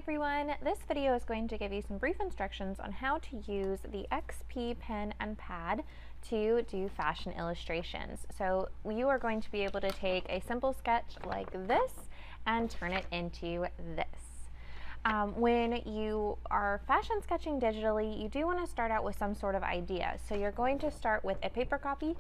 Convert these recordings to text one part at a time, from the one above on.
everyone, this video is going to give you some brief instructions on how to use the XP pen and pad to do fashion illustrations. So you are going to be able to take a simple sketch like this and turn it into this. When you are fashion sketching digitally, you do want to start out with some sort of idea. So you're going to start with a paper copy.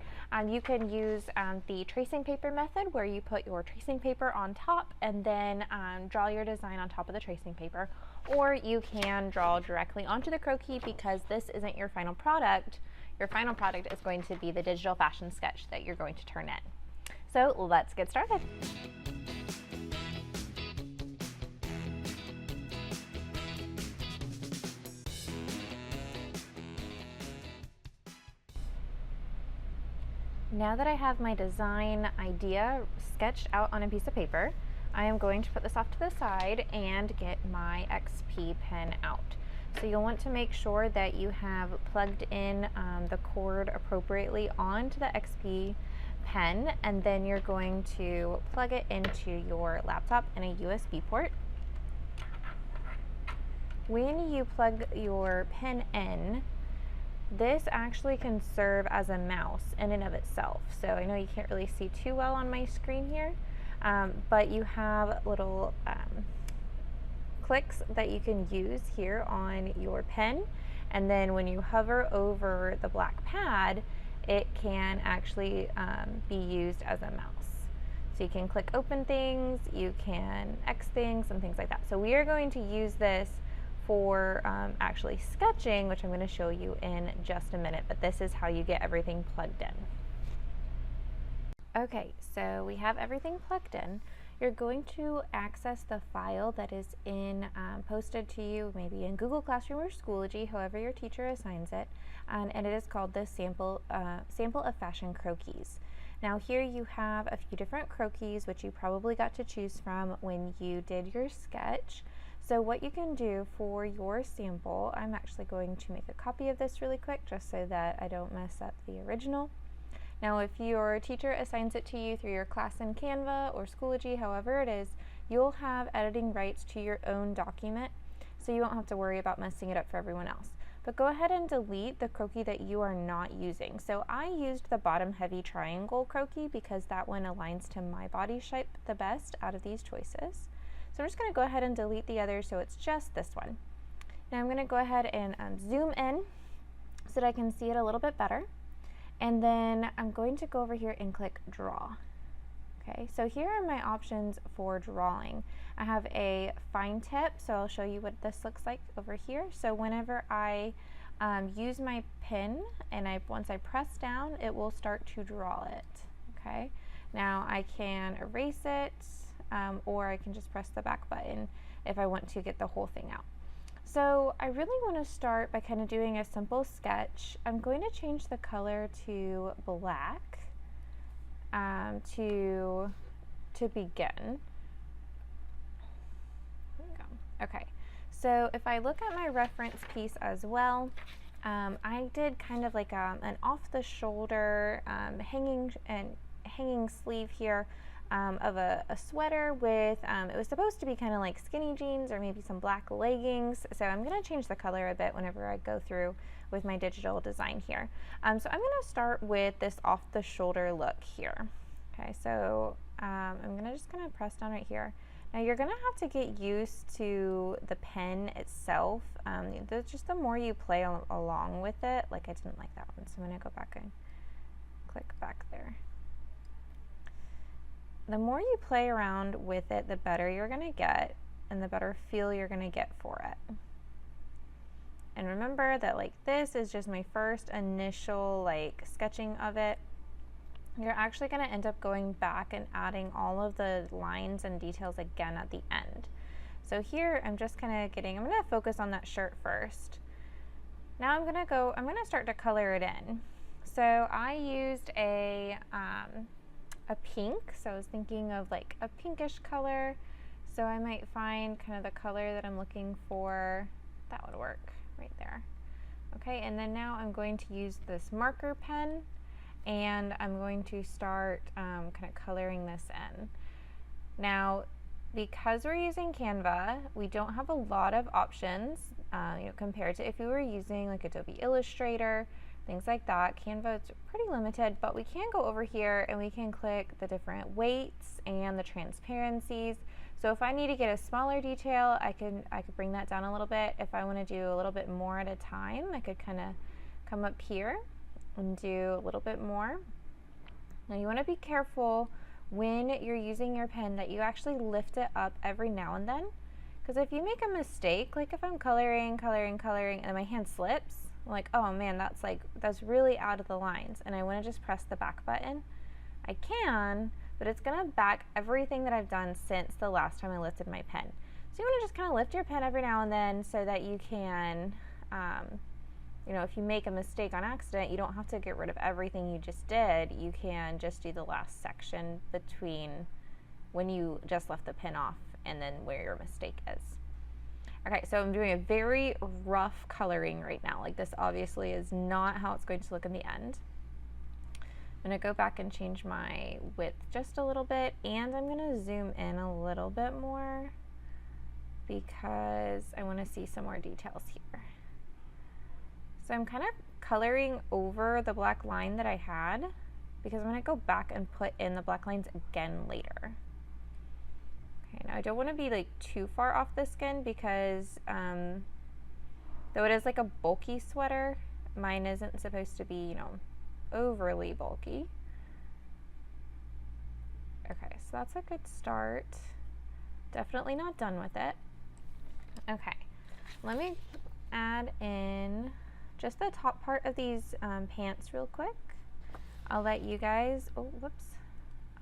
You can use the tracing paper method, where you put your tracing paper on top and then draw your design on top of the tracing paper. Or you can draw directly onto the croquis, because this isn't your final product. Your final product is going to be the digital fashion sketch that you're going to turn in. So let's get started. Now that I have my design idea sketched out on a piece of paper, I am going to put this off to the side and get my XP pen out. So you'll want to make sure that you have plugged in the cord appropriately onto the XP pen, and then you're going to plug it into your laptop in a USB port. When you plug your pen in, this actually can serve as a mouse in and of itself. So I know you can't really see too well on my screen here, but you have little clicks that you can use here on your pen, and then when you hover over the black pad, it can actually be used as a mouse. So you can click open things, you can X things and things like that. So we are going to use this for actually sketching, which I'm going to show you in just a minute, but this is how you get everything plugged in. Okay, so we have everything plugged in. You're going to access the file that is posted to you, maybe in Google Classroom or Schoology, however your teacher assigns it, and it is called the sample of fashion croquis. Now here you have a few different croquis, which you probably got to choose from when you did your sketch. So what you can do for your sample, I'm actually going to make a copy of this really quick just so that I don't mess up the original. Now if your teacher assigns it to you through your class in Canva or Schoology, however it is, you'll have editing rights to your own document, so you won't have to worry about messing it up for everyone else. But go ahead and delete the croquis that you are not using. So I used the bottom heavy triangle croquis because that one aligns to my body shape the best out of these choices. So I'm just going to go ahead and delete the others, so it's just this one. Now I'm going to go ahead and zoom in so that I can see it a little bit better. And then I'm going to go over here and click draw. Okay, so here are my options for drawing. I have a fine tip, so I'll show you what this looks like over here. So whenever I use my pen and once I press down, it will start to draw it. Okay, now I can erase it, or I can just press the back button if I want to get the whole thing out. So I really want to start by kind of doing a simple sketch. I'm going to change the color to black to begin. There we go. Okay, so if I look at my reference piece as well, I did kind of like an off-the-shoulder hanging sleeve here of a sweater with, it was supposed to be kind of like skinny jeans or maybe some black leggings. So I'm going to change the color a bit whenever I go through with my digital design here. So I'm going to start with this off-the-shoulder look here. Okay, so I'm going to just kind of press down right here. Now you're going to have to get used to the pen itself. Just the more you play along with it, like I didn't like that one, so I'm going to go back and click back there. The more you play around with it, the better you're going to get and the better feel you're going to get for it. And remember that like this is just my first initial like sketching of it. You're actually going to end up going back and adding all of the lines and details again at the end. So here I'm just kind of I'm going to focus on that shirt first. Now I'm going to start to color it in. So I used a pink, so I was thinking of like a pinkish color, so I might find kind of the color that I'm looking for. That would work right there. Okay, and then now I'm going to use this marker pen and I'm going to start kind of coloring this in. Now because we're using Canva, we don't have a lot of options, compared to if we were using like Adobe Illustrator, things like that. Canva is pretty limited, but we can go over here and we can click the different weights and the transparencies. So if I need to get a smaller detail, I could bring that down a little bit. If I want to do a little bit more at a time, I could kind of come up here and do a little bit more. Now you want to be careful when you're using your pen that you actually lift it up every now and then, because if you make a mistake, like if I'm coloring and my hand slips, I'm like, oh man, that's really out of the lines, and I want to just press the back button, I can, but it's gonna back everything that I've done since the last time I lifted my pen. So you want to just kind of lift your pen every now and then so that you can if you make a mistake on accident, you don't have to get rid of everything you just did. You can just do the last section between when you just left the pen off and then where your mistake is. Okay, so I'm doing a very rough coloring right now. Like, this obviously is not how it's going to look in the end. I'm going to go back and change my width just a little bit, and I'm going to zoom in a little bit more because I want to see some more details here. So I'm kind of coloring over the black line that I had because I'm going to go back and put in the black lines again later. Okay, now I don't want to be like too far off the skin because though it is like a bulky sweater, mine isn't supposed to be, overly bulky. Okay, so that's a good start. Definitely not done with it. Okay, let me add in just the top part of these pants real quick. I'll let you guys, I'll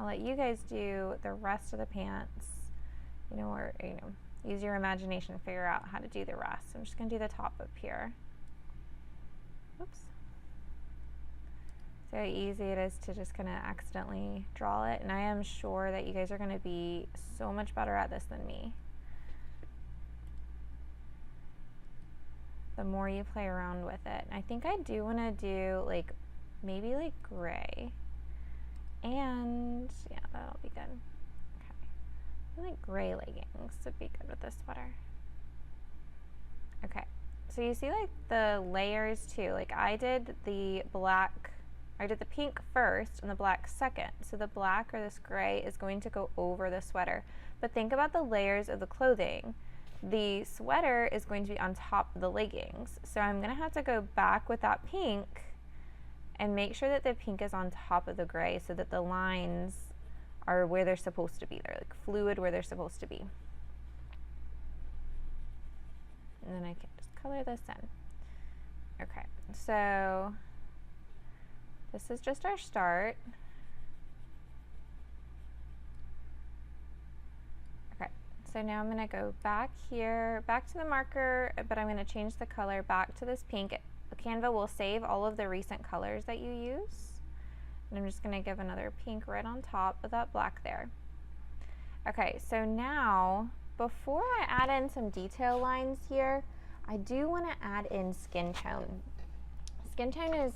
let you guys do the rest of the pants, or use your imagination to figure out how to do the rest. I'm just gonna do the top up here. Oops. So easy it is to just kind of accidentally draw it, and I am sure that you guys are gonna be so much better at this than me. The more you play around with it. And I think I do want to do maybe gray, and yeah, that'll be good. Okay, I like gray leggings would be good with this sweater. Okay, so you see the layers too. I did the pink first and the black second. So the black or this gray is going to go over the sweater. But think about the layers of the clothing. The sweater is going to be on top of the leggings. So I'm going to have to go back with that pink and make sure that the pink is on top of the gray so that the lines are where they're supposed to be. They're fluid where they're supposed to be. And then I can just color this in. Okay, so this is just our start. So now I'm going to go back here, back to the marker, but I'm going to change the color back to this pink. Canva will save all of the recent colors that you use. And I'm just going to give another pink right on top of that black there. Okay, so now, before I add in some detail lines here, I do want to add in skin tone. Skin tone is,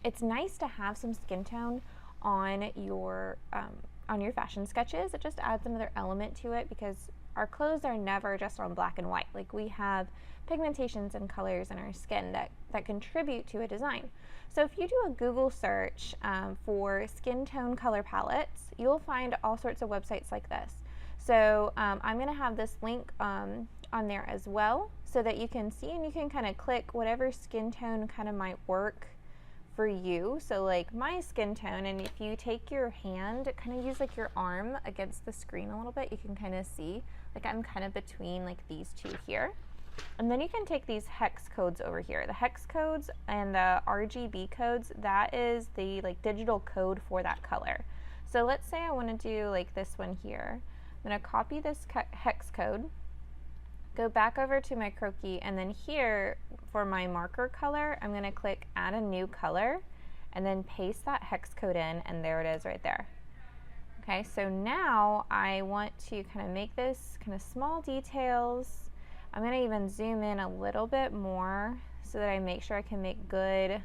it's nice to have some skin tone on your fashion sketches. It just adds another element to it because our clothes are never just on black and white. We have pigmentations and colors in our skin that contribute to a design. So if you do a Google search for skin tone color palettes, you'll find all sorts of websites like this. So I'm going to have this link on there as well so that you can see and you can kind of click whatever skin tone kind of might work for you. So my skin tone, and if you take your hand, kind of use your arm against the screen a little bit, you can kind of see I'm kind of between these two here. And then you can take these hex codes over here. The hex codes and the RGB codes, that is the digital code for that color. So let's say I want to do this one here. I'm going to copy this hex code, go back over to my Croquis, and then here for my marker color, I'm going to click add a new color and then paste that hex code in, and there it is right there. Okay, so now I want to kind of make this kind of small details. I'm going to even zoom in a little bit more so that I make sure I can make good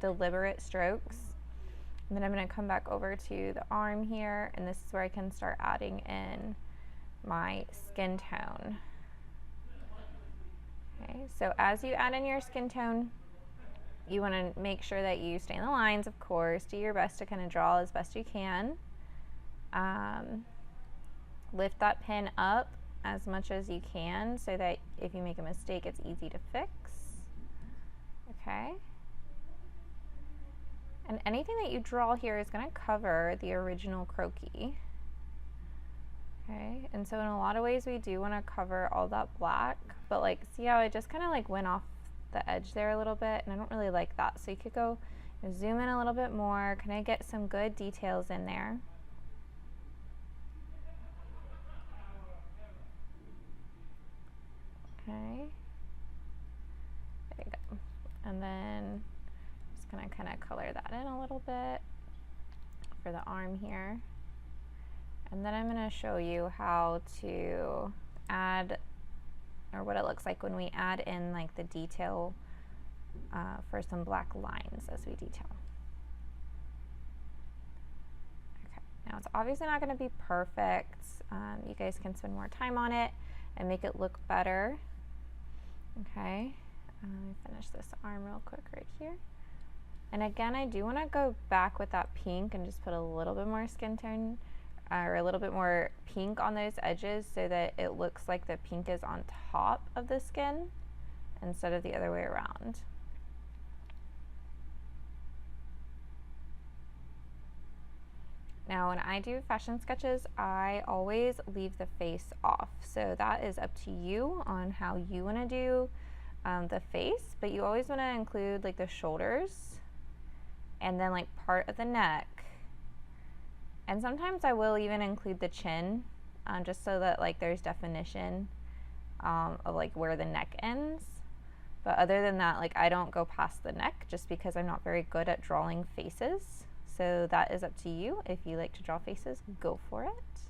deliberate strokes. And then I'm going to come back over to the arm here, and this is where I can start adding in my skin tone. Okay, so as you add in your skin tone, you want to make sure that you stay in the lines, of course. Do your best to kind of draw as best you can. Lift that pen up as much as you can so that if you make a mistake, it's easy to fix. Okay. And anything that you draw here is going to cover the original croquis. Okay, and so in a lot of ways we do want to cover all that black, but like see how it just kind of like went off the edge there a little bit, and I don't really like that. So you could go zoom in a little bit more, kind of get some good details in there. Okay, there you go. And then just gonna kind of color that in a little bit for the arm here. And then I'm going to show you how to add, or what it looks like when we add in like the detail for some black lines as we detail. Okay, now it's obviously not going to be perfect. You guys can spend more time on it and make it look better. Okay, let me finish this arm real quick right here. And again, I do want to go back with that pink and just put a little bit more skin tone or a little bit more pink on those edges so that it looks like the pink is on top of the skin instead of the other way around. Now when I do fashion sketches, I always leave the face off. So that is up to you on how you want to do the face, but you always want to include like the shoulders and then like part of the neck. And sometimes I will even include the chin, just so that like there's definition of like where the neck ends. But other than that, like I don't go past the neck just because I'm not very good at drawing faces. So that is up to you. If you like to draw faces, go for it.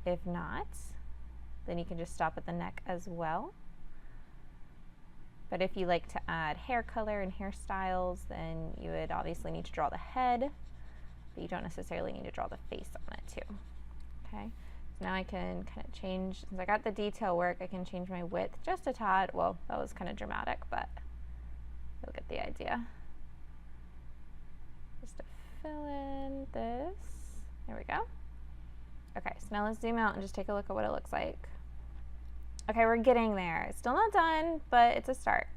If not, then you can just stop at the neck as well. But if you like to add hair color and hairstyles, then you would obviously need to draw the head. But you don't necessarily need to draw the face on it too. Okay, so now I can kind of change, since I got the detail work, I can change my width just a tad. Well, that was kind of dramatic, but you'll get the idea. Just to fill in this, there we go. Okay, so now let's zoom out and just take a look at what it looks like. Okay, we're getting there. It's still not done, but it's a start.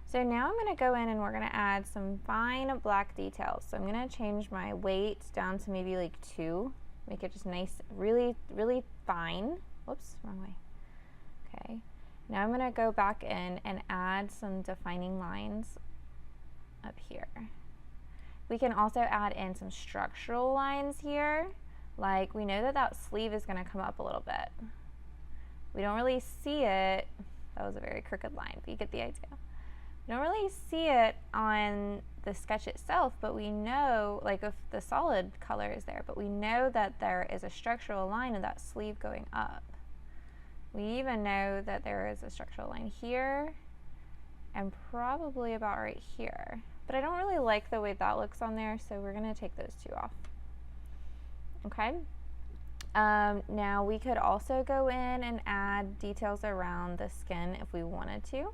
So now I'm going to go in and we're going to add some fine black details. So I'm going to change my weight down to maybe like 2. Make it just nice, really, really fine. Whoops, wrong way. Okay. Now I'm going to go back in and add some defining lines up here. We can also add in some structural lines here. Like we know that that sleeve is going to come up a little bit. We don't really see it. That was a very crooked line, but you get the idea. We don't really see it on the sketch itself, but we know, like if the solid color is there, but we know that there is a structural line of that sleeve going up. We even know that there is a structural line here and probably about right here. But I don't really like the way that looks on there, so we're gonna take those 2 off. Okay. Now we could also go in and add details around the skin if we wanted to.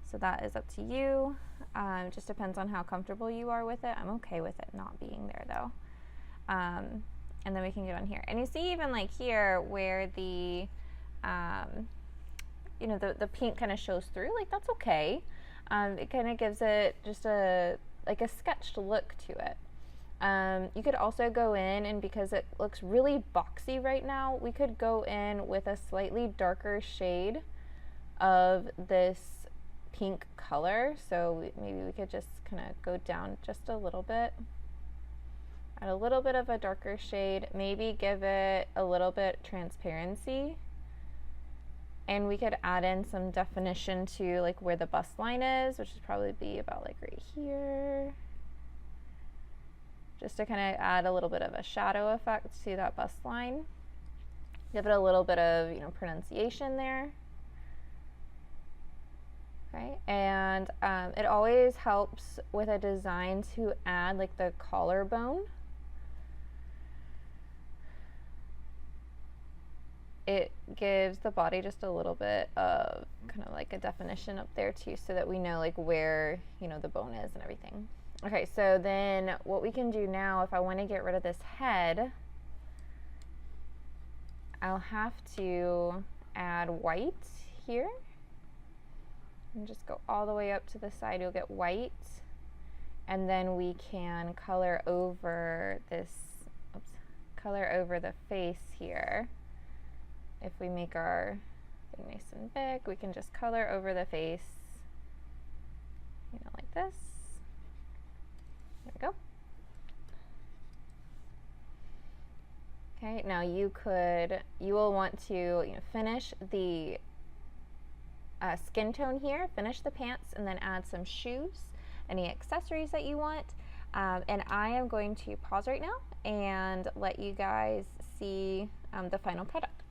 So that is up to you. It just depends on how comfortable you are with it. I'm okay with it not being there though. And then we can get on here. And you see even like here where the, you know, the pink kind of shows through, like that's okay. It kind of gives it just like a sketched look to it. You could also go in, and because it looks really boxy right now, we could go in with a slightly darker shade of this pink color. So maybe we could just kind of go down just a little bit, add a little bit of a darker shade, maybe give it a little bit transparency. And we could add in some definition to like where the bust line is, which would probably be about like right here. Just to kind of add a little bit of a shadow effect to that bust line. Give it a little bit of, you know, pronunciation there. Okay, and it always helps with a design to add like the collarbone. it gives the body just a little bit of kind of like a definition up there too, so that we know like where, you know, the bone is and everything. Okay, so then what we can do now, if I want to get rid of this head, I'll have to add white here and just go all the way up to the side. You'll get white, and then we can color over this, color over the face here. If we make our thing nice and big, we can just color over the face, you know, like this. There we go. Okay, now you will want to, you know, finish the skin tone here, finish the pants, and then add some shoes, any accessories that you want. And I am going to pause right now and let you guys see the final product.